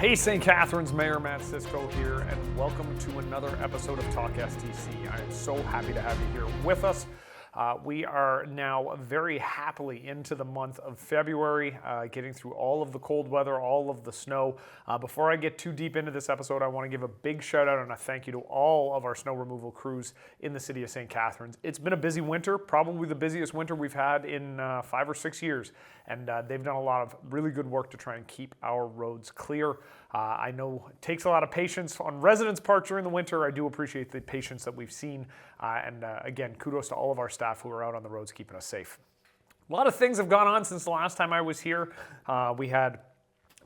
Hey, St. Catharines, Mayor Matt Cisco here, and welcome to another episode of talkSTC. I am so happy to have you here with us. We are now very happily into the month of February, getting through all of the cold weather, all of the snow. Before I get too deep into this episode, I want to give a big shout out and a thank you to all of our snow removal crews in the city of St. Catharines. It's been a busy winter, probably the busiest winter we've had in 5 or 6 years, and they've done a lot of really good work to try and keep our roads clear. I know it takes a lot of patience on residents' part during the winter. I do appreciate the patience that we've seen. And again, kudos to all of our staff who are out on the roads keeping us safe. A lot of things have gone on since the last time I was here. We had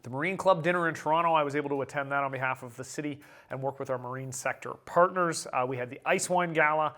the Marine Club dinner in Toronto. I was able to attend that on behalf of the city and work with our Marine sector partners. We had the Ice Wine Gala,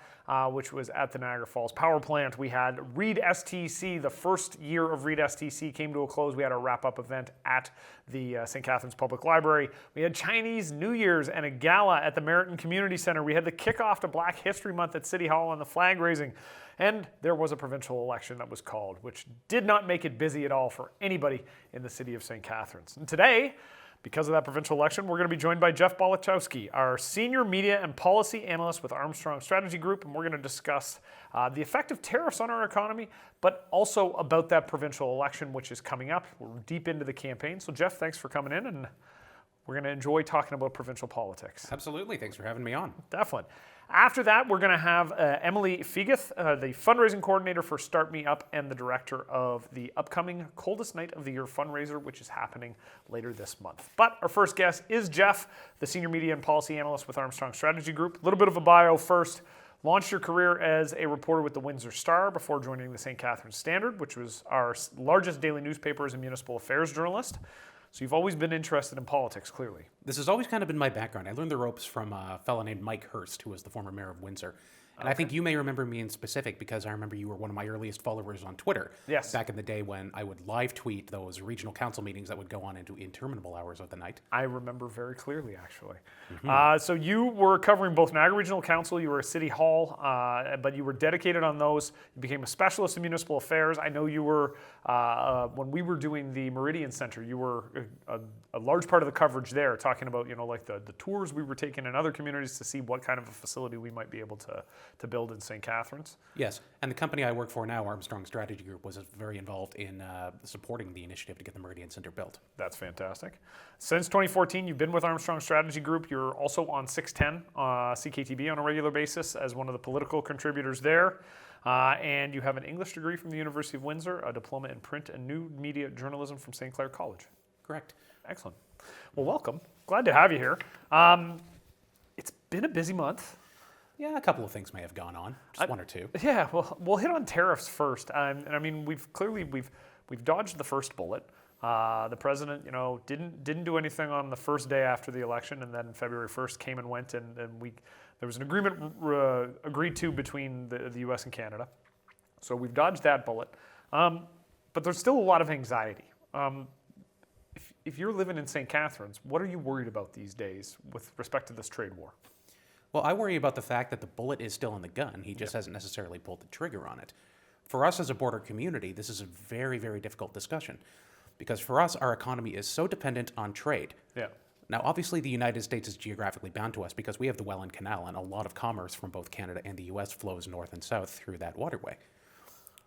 which was at the Niagara Falls Power Plant. We had READ-STC. The first year of READ-STC came to a close. We had a wrap-up event at the St. Catharines Public Library. We had Chinese New Year's and a gala at the Meriton Community Center. We had the kickoff to Black History Month at City Hall and the flag raising. And there was a provincial election that was called, which did not make it busy at all for anybody in the city of St. Catharines. And today, because of that provincial election, we're going to be joined by Jeff Bolachowski, our senior media and policy analyst with Armstrong Strategy Group, and we're going to discuss the effect of tariffs on our economy, but also about that provincial election, which is coming up. We're deep into the campaign. So, Jeff, thanks for coming in, and we're going to enjoy talking about provincial politics. Absolutely. Thanks for having me on. Definitely. After that, we're going to have Emily Fegith, the fundraising coordinator for Start Me Up and the director of the upcoming Coldest Night of the Year fundraiser, which is happening later this month. But our first guest is Jeff, the senior media and policy analyst with Armstrong Strategy Group. A little bit of a bio first. Launched your career as a reporter with the Windsor Star before joining the St. Catharines Standard, which was our largest daily newspaper as a municipal affairs journalist. So you've always been interested in politics, clearly. This has always kind of been my background. I learned the ropes from a fellow named Mike Hurst, who was the former mayor of Windsor. And I think you may remember me in specific because I remember you were one of my earliest followers on Twitter. Yes. Back in the day when I would live tweet those regional council meetings that would go on into interminable hours of the night. I remember very clearly, actually. So you were covering both Niagara Regional Council, you were at City Hall, but you were dedicated on those. You became a specialist in municipal affairs. I know you were, when we were doing the Meridian Center, you were a large part of the coverage there, talking about, like the tours we were taking in other communities to see what kind of a facility we might be able to build in St. Catharines. Yes, and the company I work for now, Armstrong Strategy Group, was very involved in supporting the initiative to get the Meridian Center built. That's fantastic. Since 2014, you've been with Armstrong Strategy Group. You're also on 610 CKTB on a regular basis as one of the political contributors there. And you have an English degree from the University of Windsor, a diploma in print and new media journalism from St. Clair College. Correct. Excellent. Well, welcome. Glad to have you here. It's been a busy month. Yeah, a couple of things may have gone on, just one or two. Yeah, well, we'll hit on tariffs first. And I mean, we've dodged the first bullet. The president, didn't do anything on the first day after the election, and then February 1st came and went, and there was an agreement agreed to between the U.S. and Canada. So we've dodged that bullet. But there's still a lot of anxiety. If you're living in St. Catharines, what are you worried about these days with respect to this trade war? Well, I worry about the fact that the bullet is still in the gun. He just hasn't necessarily pulled the trigger on it. For us as a border community, this is a very, very difficult discussion because for us, our economy is so dependent on trade. Yeah. Now, obviously, the United States is geographically bound to us because we have the Welland Canal, and a lot of commerce from both Canada and the U.S. flows north and south through that waterway.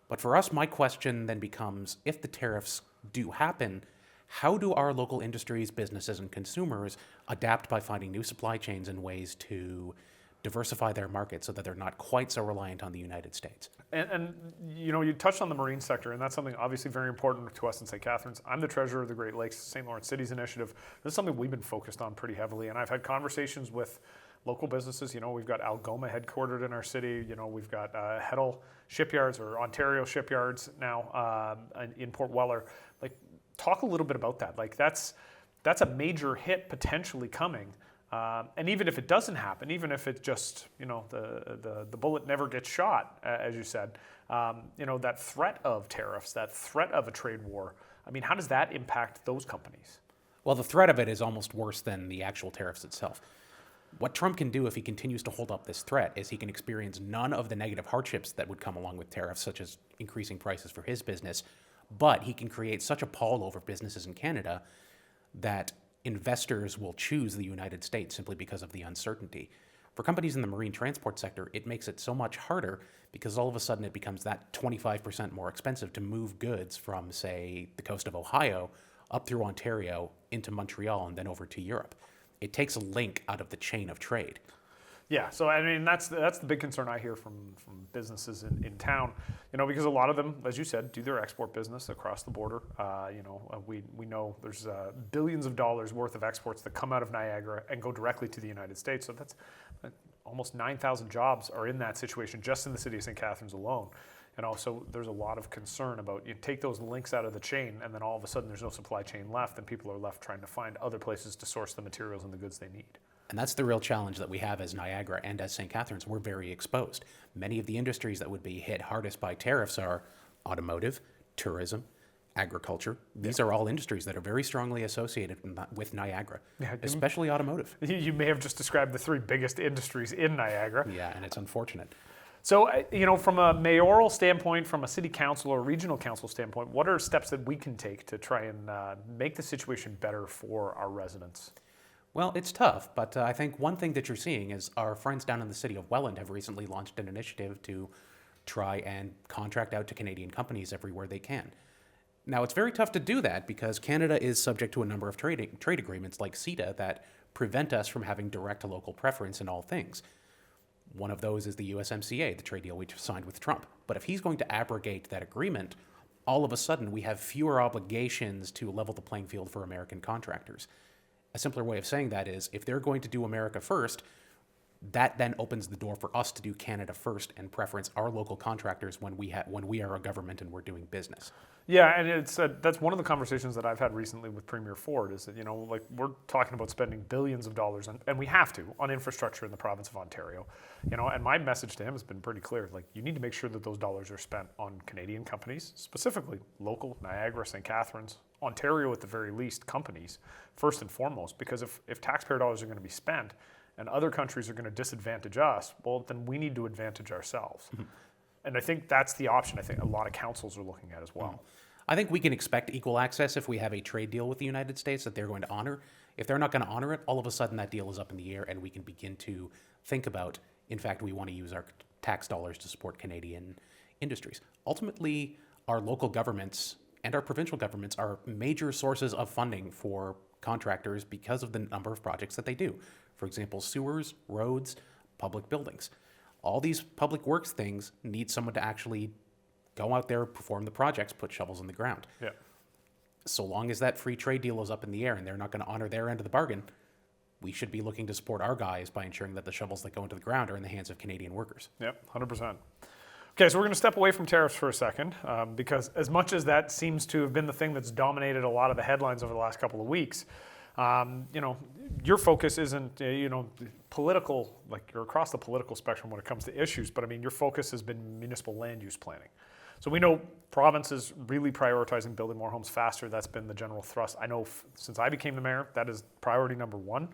But for us, my question then becomes, if the tariffs do happen, how do our local industries, businesses, and consumers adapt by finding new supply chains and ways to diversify their market so that they're not quite so reliant on the United States? And you touched on the marine sector, and that's something obviously very important to us in St. Catharines. I'm the treasurer of the Great Lakes St. Lawrence Cities Initiative. This is something we've been focused on pretty heavily, and I've had conversations with local businesses. We've got Algoma headquartered in our city. We've got Heddle shipyards or Ontario shipyards now in Port Weller. Talk a little bit about that. That's a major hit potentially coming. And even if it doesn't happen, even if it just, the bullet never gets shot, as you said, that threat of tariffs, that threat of a trade war, I mean, how does that impact those companies? Well, the threat of it is almost worse than the actual tariffs itself. What Trump can do if he continues to hold up this threat is he can experience none of the negative hardships that would come along with tariffs, such as increasing prices for his business, but he can create such a pall over businesses in Canada that investors will choose the United States simply because of the uncertainty. For companies in the marine transport sector, it makes it so much harder because all of a sudden it becomes that 25% more expensive to move goods from, say, the coast of Ohio up through Ontario into Montreal and then over to Europe. It takes a link out of the chain of trade. Yeah, so I mean that's the big concern I hear from businesses in town, because a lot of them, as you said, do their export business across the border. We know there's billions of dollars worth of exports that come out of Niagara and go directly to the United States. So that's almost 9,000 jobs are in that situation just in the city of St. Catharines alone. And also there's a lot of concern about you take those links out of the chain and then all of a sudden there's no supply chain left and people are left trying to find other places to source the materials and the goods they need. And that's the real challenge that we have as Niagara and as St. Catharines. We're very exposed. Many of the industries that would be hit hardest by tariffs are automotive, tourism, agriculture. These are all industries that are very strongly associated with Niagara, especially automotive. You may have just described the three biggest industries in Niagara. Yeah, and it's unfortunate. So, from a mayoral standpoint, from a city council or regional council standpoint, what are steps that we can take to try and make the situation better for our residents? Well, it's tough, but I think one thing that you're seeing is our friends down in the city of Welland have recently launched an initiative to try and contract out to Canadian companies everywhere they can. Now, it's very tough to do that because Canada is subject to a number of trade agreements like CETA that prevent us from having direct local preference in all things. One of those is the USMCA, the trade deal we signed with Trump. But if he's going to abrogate that agreement, all of a sudden we have fewer obligations to level the playing field for American contractors. A simpler way of saying that is if they're going to do America first, that then opens the door for us to do Canada first and preference our local contractors when we are a government and we're doing business. Yeah, and it's that's one of the conversations that I've had recently with Premier Ford is that, we're talking about spending billions of dollars, and we have to, on infrastructure in the province of Ontario. And my message to him has been pretty clear. You need to make sure that those dollars are spent on Canadian companies, specifically local, Niagara, St. Catharines, Ontario at the very least, companies, first and foremost, because if taxpayer dollars are going to be spent and other countries are going to disadvantage us, well, then we need to advantage ourselves. Mm-hmm. And I think that's the option I think a lot of councils are looking at as well. Mm-hmm. I think we can expect equal access if we have a trade deal with the United States that they're going to honor. If they're not going to honor it, all of a sudden that deal is up in the air and we can begin to think about, in fact, we want to use our tax dollars to support Canadian industries. Ultimately, our local governments and our provincial governments are major sources of funding for contractors because of the number of projects that they do. For example, sewers, roads, public buildings. All these public works things need someone to actually go out there, perform the projects, put shovels in the ground. Yeah. So long as that free trade deal is up in the air and they're not going to honor their end of the bargain, we should be looking to support our guys by ensuring that the shovels that go into the ground are in the hands of Canadian workers. Yep, 100%. Okay, so we're going to step away from tariffs for a second because as much as that seems to have been the thing that's dominated a lot of the headlines over the last couple of weeks, your focus isn't, political, you're across the political spectrum when it comes to issues, but your focus has been municipal land use planning. So we know provinces really prioritizing building more homes faster. That's been the general thrust. I know since I became the mayor, that is priority number one.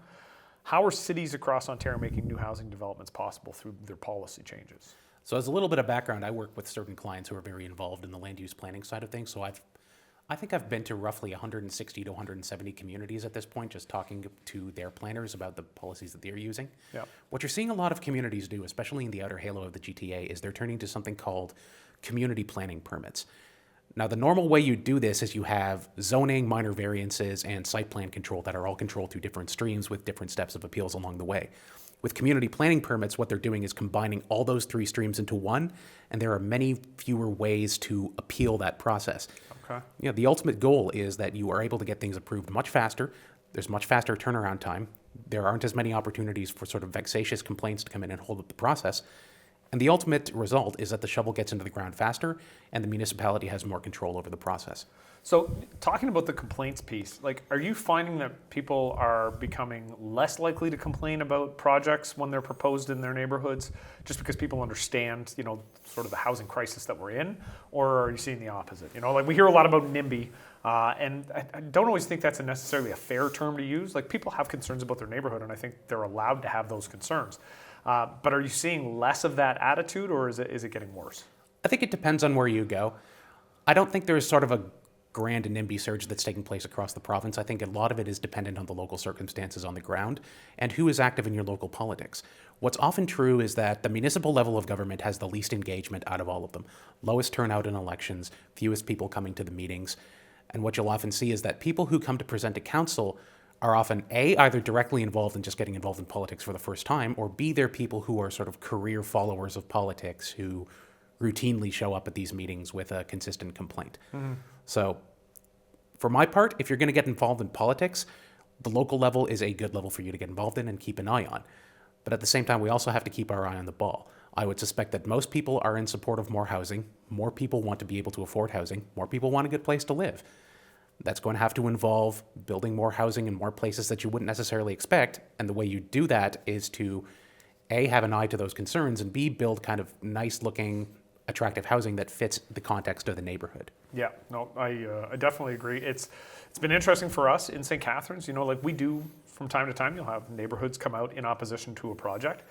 How are cities across Ontario making new housing developments possible through their policy changes? So as a little bit of background, I work with certain clients who are very involved in the land use planning side of things. So I think I've been to roughly 160 to 170 communities at this point, just talking to their planners about the policies that they're using. Yep. What you're seeing a lot of communities do, especially in the outer halo of the GTA, is they're turning to something called community planning permits. Now, the normal way you do this is you have zoning, minor variances, and site plan control that are all controlled through different streams with different steps of appeals along the way. With community planning permits, what they're doing is combining all those three streams into one, and there are many fewer ways to appeal that process. Okay. The ultimate goal is that you are able to get things approved much faster. There's much faster turnaround time. There aren't as many opportunities for sort of vexatious complaints to come in and hold up the process. And the ultimate result is that the shovel gets into the ground faster and the municipality has more control over the process. So talking about the complaints piece, are you finding that people are becoming less likely to complain about projects when they're proposed in their neighborhoods just because people understand, sort of the housing crisis that we're in? Or are you seeing the opposite? We hear a lot about NIMBY, and I don't always think that's necessarily a fair term to use. People have concerns about their neighborhood, and I think they're allowed to have those concerns. But are you seeing less of that attitude, or is it getting worse? I think it depends on where you go. I don't think there's sort of a grand and NIMBY surge that's taking place across the province. I think a lot of it is dependent on the local circumstances on the ground and who is active in your local politics. What's often true is that the municipal level of government has the least engagement out of all of them. Lowest turnout in elections, fewest people coming to the meetings. And what you'll often see is that people who come to present to council are often A, either directly involved in just getting involved in politics for the first time, or B, they're people who are sort of career followers of politics who routinely show up at these meetings with a consistent complaint. So for my part, if you're going to get involved in politics, the local level is a good level for you to get involved in and keep an eye on. But at the same time, we also have to keep our eye on the ball. I would suspect that most people are in support of more housing. More people want to be able to afford housing. More people want a good place to live. That's going to have to involve building more housing in more places that you wouldn't necessarily expect. And the way you do that is to, A, have an eye to those concerns, and B, build kind of nice-looking, attractive housing that fits the context of the neighborhood. Yeah, no, I definitely agree. It's been interesting for us in St. Catharines. You know, like we do from time to time, you'll have neighborhoods come out in opposition to a project,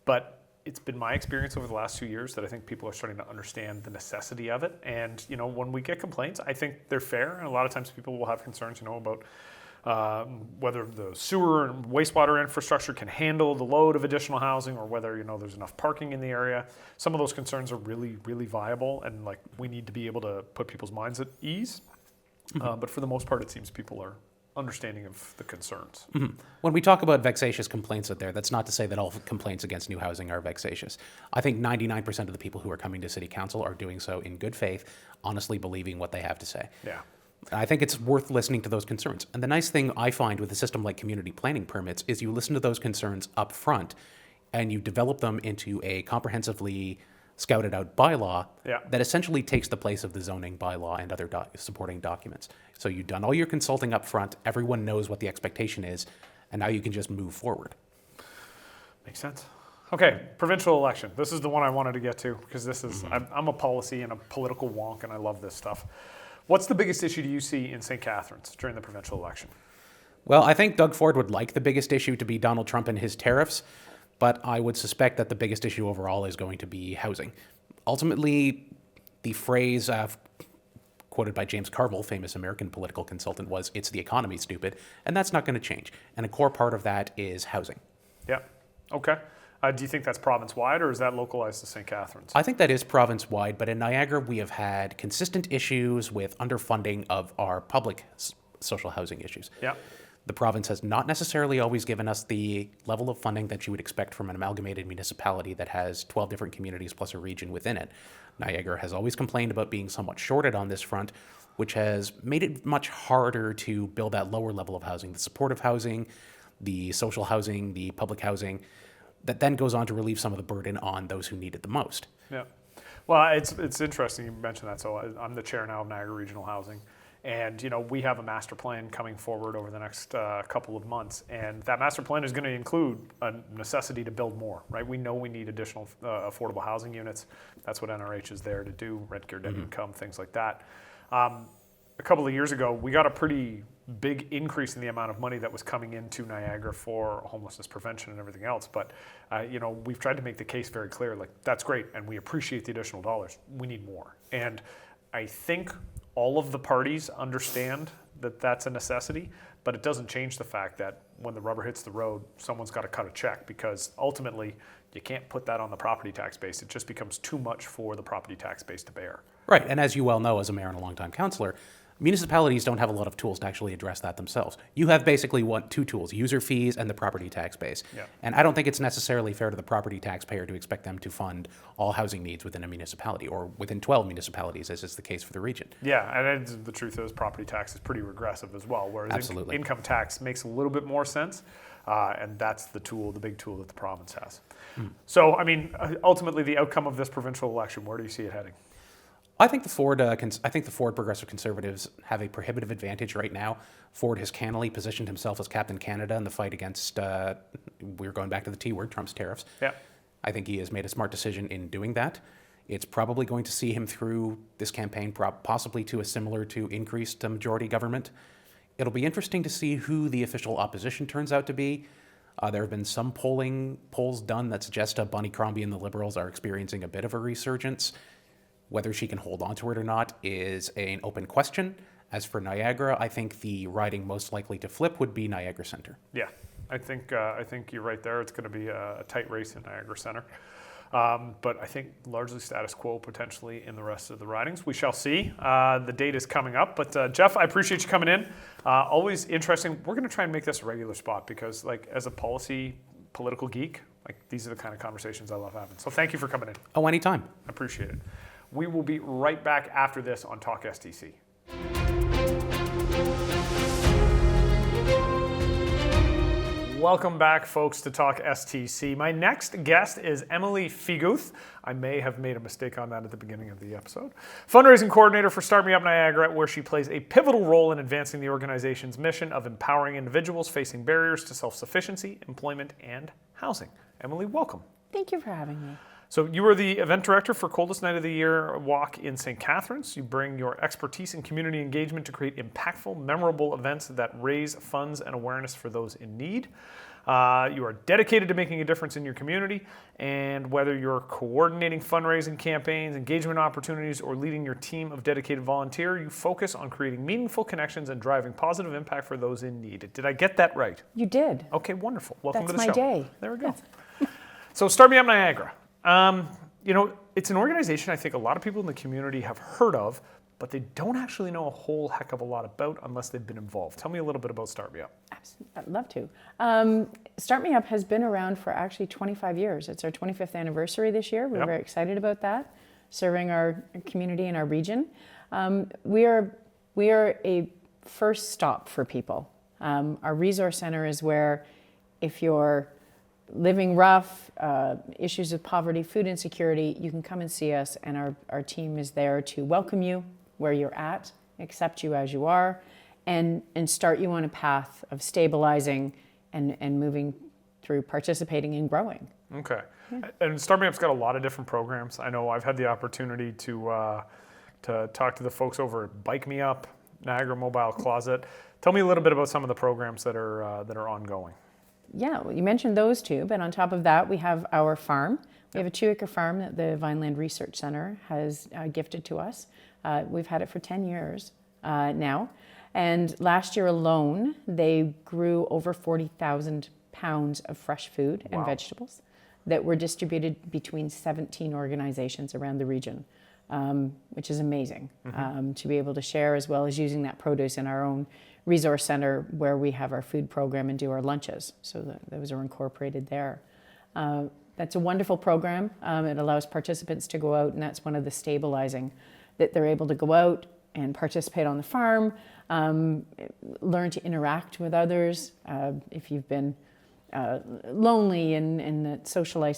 but it's been my experience over the last 2 years that I think people are starting to understand the necessity of it. And, you know, when we get complaints, I think they're fair. And a lot of times people will have concerns, you know, about whether the sewer and wastewater infrastructure can handle the load of additional housing, or whether, you know, there's enough parking in the area. Some of those concerns are really, really viable, and like we need to be able to put people's minds at ease. But for the most part, it seems people are understanding of the concerns. When we talk about vexatious complaints out there, that's not to say that all complaints against new housing are vexatious. I think 99% of the people who are coming to city council are doing so in good faith, honestly believing what they have to say. Yeah. I think it's worth listening to those concerns. And the nice thing I find with a system like community planning permits is you listen to those concerns up front and you develop them into a comprehensively scouted out bylaw that essentially takes the place of the zoning bylaw and other supporting documents. So you've done all your consulting up front, everyone knows what the expectation is, and now you can just move forward. Makes sense. Okay, provincial election. This is the one I wanted to get to because this is, I'm a policy and a political wonk and I love this stuff. What's the biggest issue do you see in St. Catharines during the provincial election? Well, I think Doug Ford would like the biggest issue to be Donald Trump and his tariffs, but I would suspect that the biggest issue overall is going to be housing. Ultimately, the phrase quoted by James Carville, famous American political consultant, was, "It's the economy, stupid," and that's not going to change. And a core part of that is housing. Yeah, okay. Do you think that's province-wide, or is that localized to St. Catharines? I think that is province-wide, but in Niagara, we have had consistent issues with underfunding of our public social housing issues. Yeah. The province has not necessarily always given us the level of funding that you would expect from an amalgamated municipality that has 12 different communities plus a region within it. Niagara has always complained about being somewhat shorted on this front, which has made it much harder to build that lower level of housing, the supportive housing, the social housing, the public housing, that then goes on to relieve some of the burden on those who need it the most. Yeah. Well, it's interesting you mentioned that. So I'm the chair now of Niagara Regional Housing. And, you know, we have a master plan coming forward over the next couple of months. And that master plan is going to include a necessity to build more, right? We know we need additional affordable housing units. That's what NRH is there to do, rent geared income, things like that. A couple of years ago, we got a pretty big increase in the amount of money that was coming into Niagara for homelessness prevention and everything else. But, you know, we've tried to make the case very clear, like, that's great, and we appreciate the additional dollars. We need more. And I think all of the parties understand that that's a necessity, but it doesn't change the fact that when the rubber hits the road, someone's got to cut a check, because ultimately you can't put that on the property tax base. It just becomes too much for the property tax base to bear. Right, and as you well know as a mayor and a longtime councillor, municipalities don't have a lot of tools to actually address that themselves. You have basically two tools, user fees and the property tax base. Yeah. And I don't think it's necessarily fair to the property taxpayer to expect them to fund all housing needs within a municipality or within 12 municipalities, as is the case for the region. Yeah, and the truth is property tax is pretty regressive as well, whereas income tax makes a little bit more sense, and that's the tool, the big tool that the province has. So, I mean, ultimately the outcome of this provincial election, where do you see it heading? I think the Ford Progressive Conservatives have a prohibitive advantage right now. Ford has cannily positioned himself as Captain Canada in the fight against, we're going back to the T word, Trump's tariffs. Yeah. I think he has made a smart decision in doing that. It's probably going to see him through this campaign, possibly to a similar to increased majority government. It'll be interesting to see who the official opposition turns out to be. There have been some polls done that suggest Bonnie Crombie and the Liberals are experiencing a bit of a resurgence. Whether she can hold on to it or not is an open question, As for Niagara, I think the riding most likely to flip would be Niagara Center. Yeah, I think you're right there. It's going to be a tight race in Niagara Center. But I think largely status quo potentially in the rest of the ridings. We shall see. The date is coming up. But Jeff, I appreciate you coming in. Always interesting. We're going to try and make this a regular spot because, like, as a political geek, like, these are the kind of conversations I love having. So thank you for coming in. Oh, anytime. I appreciate it. We will be right back after this on talkSTC. Welcome back, folks, to talkSTC. My next guest is Emily Figuth. I may have made a mistake on that at the beginning of the episode. Fundraising coordinator for Start Me Up Niagara, where she plays a pivotal role in advancing the organization's mission of empowering individuals facing barriers to self-sufficiency, employment, and housing. Emily, welcome. Thank you for having me. So you are the event director for Coldest Night of the Year Walk in St. Catharines. You bring your expertise in community engagement to create impactful, memorable events that raise funds and awareness for those in need. You are dedicated to making a difference in your community, and whether you're coordinating fundraising campaigns, engagement opportunities, or leading your team of dedicated volunteers, you focus on creating meaningful connections and driving positive impact for those in need. Did I get that right? You did. Okay, wonderful. Welcome That's to the show. my day. There we go. So Start Me Up Niagara. It's an organization I think a lot of people in the community have heard of, but they don't actually know a whole heck of a lot about unless they've been involved. Tell me a little bit about Start Me Up. I'd love to. Start Me Up has been around for actually 25 years. It's our 25th anniversary this year. We're very excited about that, serving our community and our region. We are a first stop for people. Our resource center is where, if you're living rough, issues of poverty, food insecurity, you can come and see us, and our team is there to welcome you where you're at, accept you as you are, and start you on a path of stabilizing and moving through participating and growing. Okay. Yeah. And Start Me Up's got a lot of different programs. I know I've had the opportunity to talk to the folks over at Bike Me Up, Niagara Mobile Closet. Tell me a little bit about some of the programs that are ongoing. Yeah, well, you mentioned those two, but on top of that, we have our farm. We have a 2-acre farm that the Vineland Research Center has gifted to us. We've had it for 10 years now. And last year alone, they grew over 40,000 pounds of fresh food and vegetables that were distributed between 17 organizations around the region, which is amazing to be able to share, as well as using that produce in our own resource center where we have our food program and do our lunches. So those are incorporated there. That's a wonderful program. It allows participants to go out, and that's one of the stabilizing, that they're able to go out and participate on the farm, learn to interact with others. If you've been lonely and social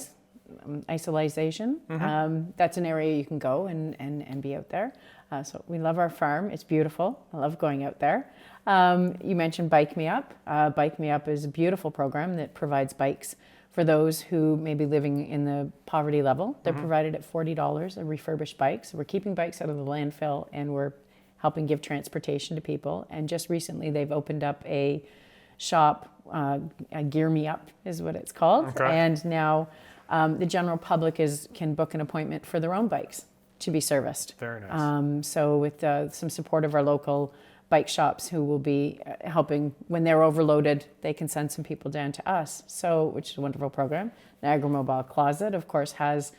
isolation, that's an area you can go and be out there. So we love our farm. It's beautiful. I love going out there. You mentioned Bike Me Up. Bike Me Up is a beautiful program that provides bikes for those who may be living in the poverty level. They're provided at $40, a refurbished bike. So we're keeping bikes out of the landfill, and we're helping give transportation to people. And just recently, they've opened up a shop, Gear Me Up is what it's called. Okay. And now the general public can book an appointment for their own bikes to be serviced. Very nice. So with some support of our local bike shops who will be helping when they're overloaded, they can send some people down to us. So, which is a wonderful program. Niagara Mobile Closet, of course, has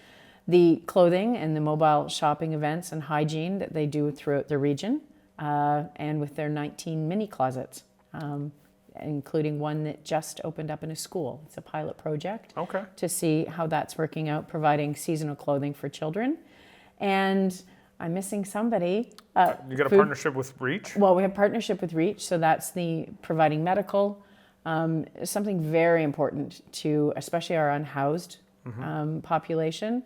the clothing and the mobile shopping events and hygiene that they do throughout the region, and with their 19 mini closets, including one that just opened up in a school. It's a pilot project to see how that's working out, providing seasonal clothing for children. And I'm missing somebody. You got a partnership with Reach? Well, we have partnership with Reach, so that's the providing medical, something very important to especially our unhoused population,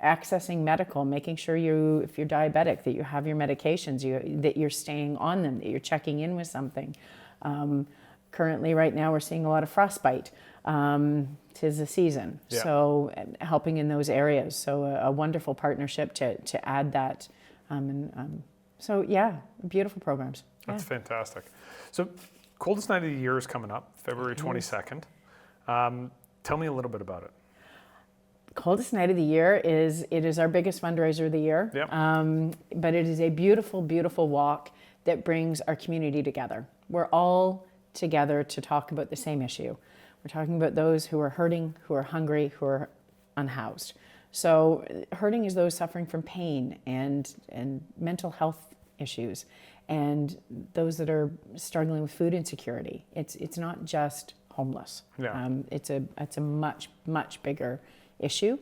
accessing medical, making sure if you're diabetic, that you have your medications, that you're staying on them, that you're checking in with something. Currently, right now, we're seeing a lot of frostbite. 'Tis the season, so helping in those areas. So a wonderful partnership to add that. So yeah, beautiful programs. That's fantastic. So Coldest Night of the Year is coming up, February 22nd. Tell me a little bit about it. Coldest Night of the Year is our biggest fundraiser of the year. Yep. But it is a beautiful, beautiful walk that brings our community together. We're all together to talk about the same issue. We're talking about those who are hurting, who are hungry, who are unhoused. So hurting is those suffering from pain and mental health issues, and those that are struggling with food insecurity. It's not just homeless. Yeah. It's a much bigger issue.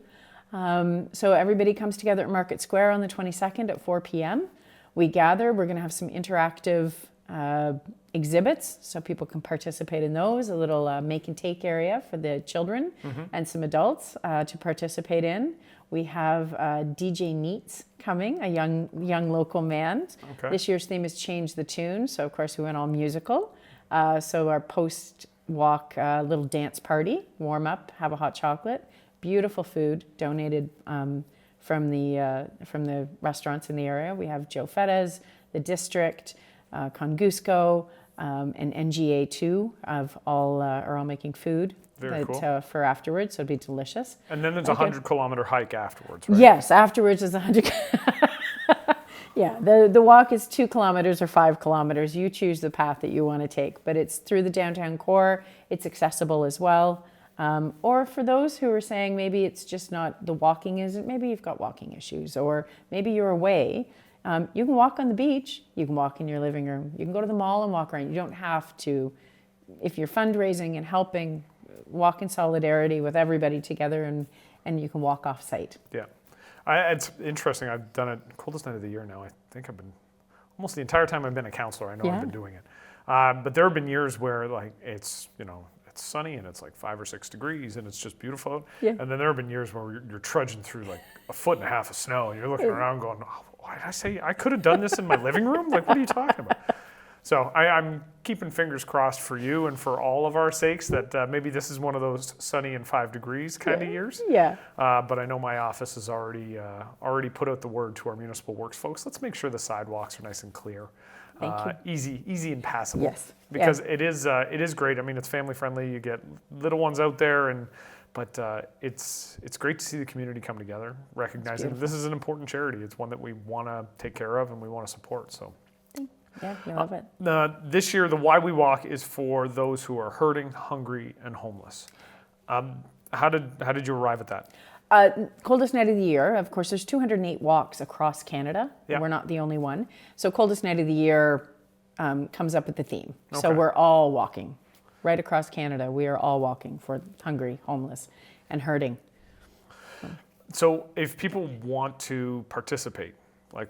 So everybody comes together at Market Square on the 22nd at 4 p.m. We gather. We're going to have some interactive exhibits so people can participate in those, a little make and take area for the children and some adults to participate in. We have DJ Neats coming, a young local man. Okay. This year's theme is Change the Tune, so of course we went all musical. So our post-walk little dance party, warm up, have a hot chocolate, beautiful food donated from the restaurants in the area. We have Joe Fetta's, the District, Kongusco, and NGA2 are all making food for afterwards, so it'd be delicious. And then there's a 100-kilometer hike afterwards, right? Yes, afterwards is 100. Yeah, the walk is 2 kilometers or 5 kilometers. You choose the path that you want to take, but it's through the downtown core. It's accessible as well. Or for those who are saying maybe it's just not the walking isn't, maybe you've got walking issues, or maybe you're away. You can walk on the beach, you can walk in your living room, you can go to the mall and walk around. You don't have to, if you're fundraising and helping, walk in solidarity with everybody together, and you can walk off site. Yeah. It's interesting. I've done it coldest night of the year now. I think I've been, almost the entire time I've been a counselor, I know I've been doing it. But there have been years where it's sunny and it's 5 or 6 degrees and it's just beautiful out. Yeah. And then there have been years where you're trudging through 1.5 feet of snow and you're looking around going, oh, why did I say I could have done this in my living room? What are you talking about? So I'm keeping fingers crossed for you and for all of our sakes that maybe this is one of those sunny and 5 degrees kind of years. Yeah. But I know my office has already put out the word to our municipal works folks. Let's make sure the sidewalks are nice and clear. Thank you. Easy and passable. Yes. Because it is great. I mean, it's family friendly. You get little ones out there, but it's great to see the community come together, recognizing this is an important charity. It's one that we want to take care of and we want to support. So. Yeah, we love it. This year, the Why We Walk is for those who are hurting, hungry, and homeless. How did you arrive at that? Coldest night of the year. Of course, there's 208 walks across Canada. Yeah. We're not the only one. So coldest night of the year comes up with the theme. Okay. So we're all walking. Right across Canada, we are all walking for hungry, homeless, and hurting. So if people want to participate,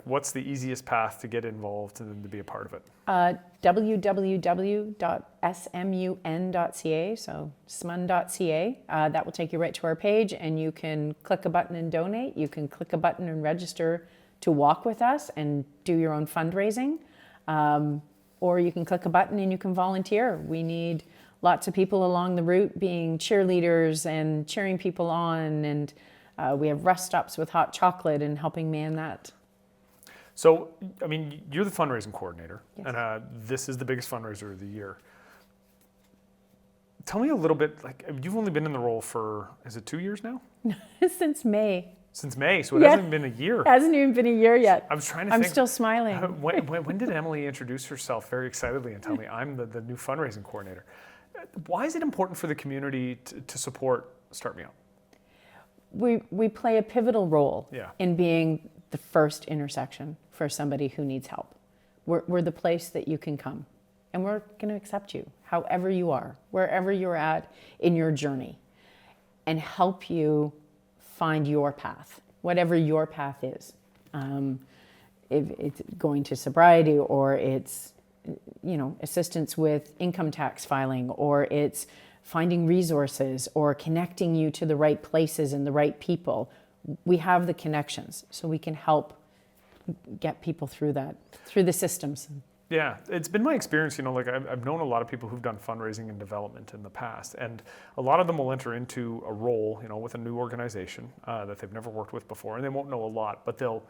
what's the easiest path to get involved and to be a part of it? www.smun.ca, so smun.ca. That will take you right to our page, and you can click a button and donate. You can click a button and register to walk with us and do your own fundraising. Or you can click a button and you can volunteer. We need lots of people along the route being cheerleaders and cheering people on, and we have rest stops with hot chocolate and helping man that. So, I mean, you're the fundraising coordinator, Yes. and this is the biggest fundraiser of the year. Tell me a little bit, you've only been in the role for, is it 2 years now? Since May. Since May, so it hasn't been a year. It hasn't even been a year yet. I was trying to I'm think. still smiling. When did Emily introduce herself very excitedly and tell me I'm the new fundraising coordinator? Why is it important for the community to support Start Me Up? We play a pivotal role Yeah. in being the first intersection for somebody who needs help. We're the place that you can come, and we're going to accept you however you are, wherever you're at in your journey, and help you find your path, whatever your path is. If it's going to sobriety, or it's assistance with income tax filing, or it's finding resources, or connecting you to the right places and the right people. We have the connections, so we can help get people through the systems. Yeah, it's been my experience, I've known a lot of people who've done fundraising and development in the past, and a lot of them will enter into a role, with a new organization that they've never worked with before, and they won't know a lot, but they'll,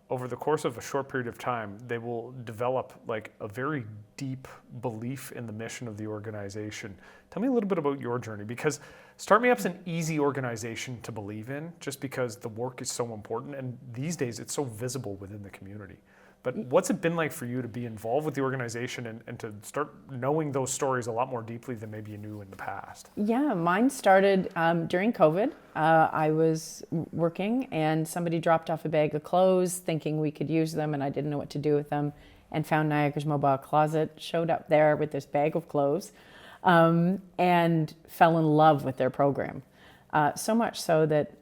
over the course of a short period of time, they will develop a very deep belief in the mission of the organization. Tell me a little bit about your journey, because Start Me Up's an easy organization to believe in, just because the work is so important, and these days it's so visible within the community. But what's it been like for you to be involved with the organization and to start knowing those stories a lot more deeply than maybe you knew in the past? Yeah, mine started during COVID. I was working and somebody dropped off a bag of clothes thinking we could use them, and I didn't know what to do with them, and found Niagara's Mobile Closet, showed up there with this bag of clothes, and fell in love with their program. So much so that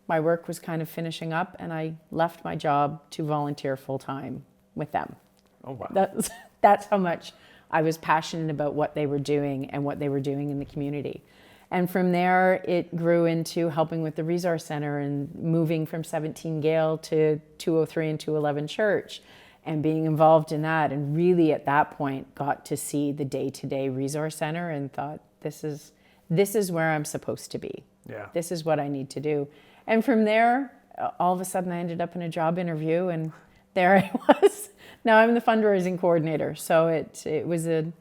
my work was kind of finishing up, and I left my job to volunteer full-time with them. Oh, wow. That's how much I was passionate about what they were doing and what they were doing in the community. And from there, it grew into helping with the Resource Center and moving from 17 Gale to 203 and 211 Church and being involved in that. And really at that point got to see the day-to-day Resource Center and thought, this is where I'm supposed to be. Yeah. This is what I need to do. And from there, all of a sudden I ended up in a job interview, and there I was. Now I'm the fundraising coordinator. So it was the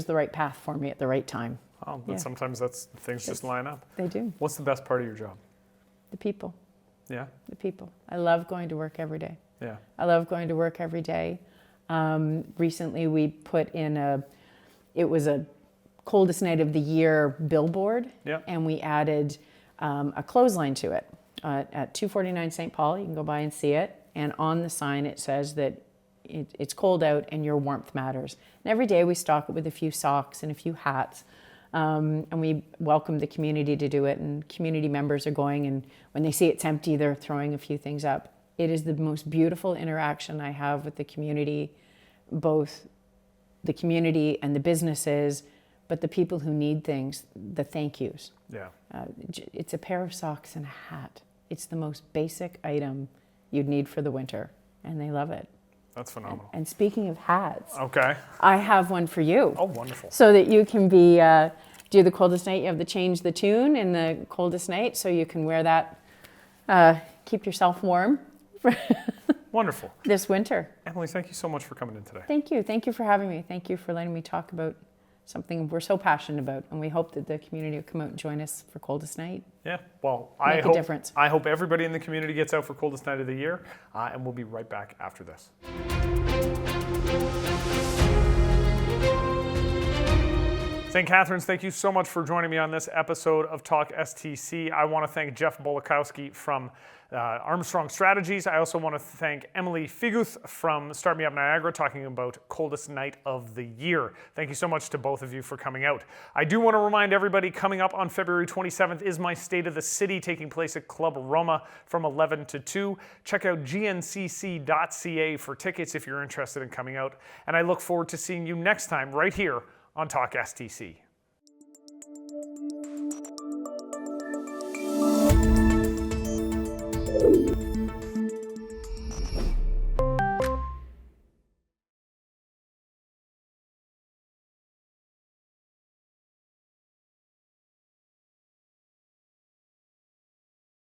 right path for me at the right time. Oh, but sometimes things just line up. They do. What's the best part of your job? The people. Yeah. The people. I love going to work every day. Yeah. I love going to work every day. Recently we put in it was a coldest night of the year billboard. Yeah. And we added a clothesline to it at 249 St. Paul. You can go by and see it. And on the sign it says that it's cold out and your warmth matters. And every day we stock it with a few socks and a few hats. And we welcome the community to do it. And community members are going, and when they see it's empty, they're throwing a few things up. It is the most beautiful interaction I have with the community, both the community and the businesses, but the people who need things, the thank yous. Yeah. It's a pair of socks and a hat. It's the most basic item you'd need for the winter, and they love it. That's phenomenal. And speaking of hats, Okay. I have one for you. Oh, wonderful. So that you can do the coldest night. You have to change the tune in the coldest night, so you can wear that, keep yourself warm Wonderful. this winter. Emily, thank you so much for coming in today. Thank you. Thank you for having me. Thank you for letting me talk about something we're so passionate about, and we hope that the community will come out and join us for coldest night. Yeah, well, Make a difference. I hope everybody in the community gets out for coldest night of the year, and we'll be right back after this. St. Catharines, thank you so much for joining me on this episode of Talk STC. I want to thank Jeff Bolakowski from Armstrong Strategies. I also want to thank Emily Figuth from Start Me Up Niagara, talking about coldest night of the year. Thank you so much to both of you for coming out. I do want to remind everybody, coming up on February 27th is my State of the City, taking place at Club Roma from 11 to 2. Check out gncc.ca for tickets if you're interested in coming out. And I look forward to seeing you next time right here on Talk STC.